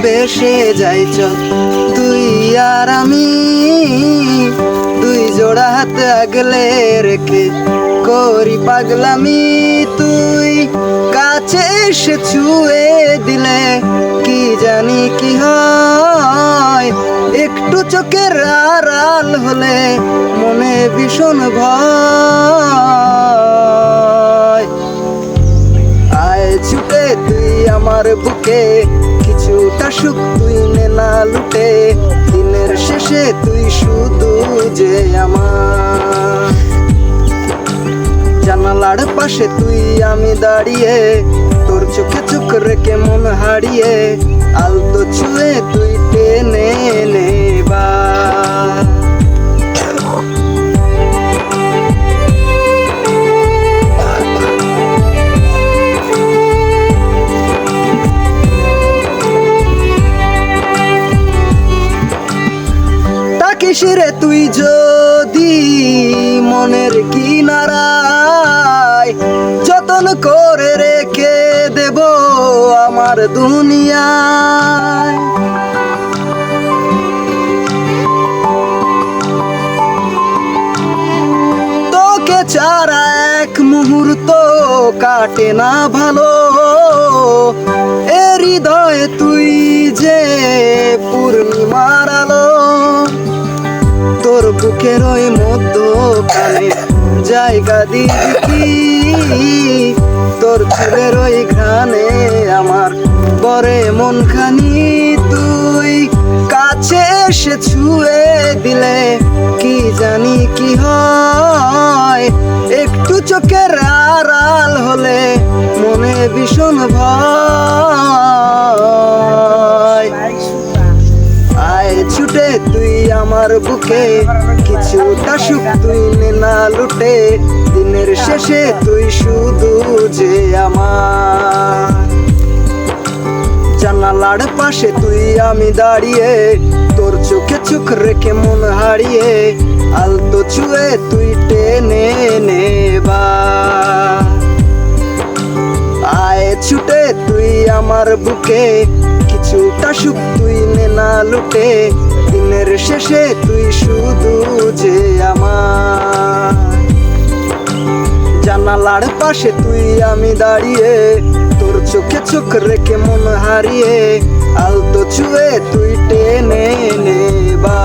ভেসে যাই চল তুই আর আমি, দুই জোড়া হাত আগলে রেখে করি পাগলামি। তুই কাছে এসে ছুঁয়ে দিলে কি জানি কি হয়, একটু চোখের আড়াল হলে মনে ভীষণ ভয়। আয় ছুটে তুই আমার বুকে, কিছুটা সুখ তুই নে না লুটে, দিনের শেষে তুই শুধু যে আমার। জানালার পাশে তুই আমি দাঁড়িয়ে, তোর চোখে চোখ রেখে মন হারিয়ে, আলতো ছুঁয়ে তুই টেনে নেবা। কিসিরে তুই যদি মনের কিনারায়, যতন করে রেখে দেব আমার দুনিয়ায়। তোকে ছাড়া এক মুহূর্ত কাটে না ভালো, এ হৃদয়ে তুই যে পূর্ণিমার আলো। তোর বুকের ওই মধ্যখানে জায়গা দিবি, তোর চুলের ওই ঘ্রাণে আমার বরে মন খানি। তুই কাছে এসে ছুঁয়ে দিলে কি জানি কি হয়, একটু চোখের আড়াল হলে মনে ভীষণ ভয়। আয় ছুটে তুই আমার বুকে, কিছুটা সুখ তুই নে না লুটে, দিনের শেষে তুই শুধু যে আমার। জানালার পাশে তুই আমি দাঁড়িয়ে, তোর চোখে চোখ রেখে মন হারিয়ে, আলতো ছুঁয়ে তুই টেনে নেবা। আয় ছুটে তুই আমার বুকে, কিছুটা সুখ তুই নে না লুটে, দিনের শেষে তুই শুধু যে আমার। জানালার পাশে তুই আমি দাঁড়িয়ে, তোর চোখে চোখ রেখে মন হারিয়ে, আলতো ছুঁয়ে তুই টেনে নেবা।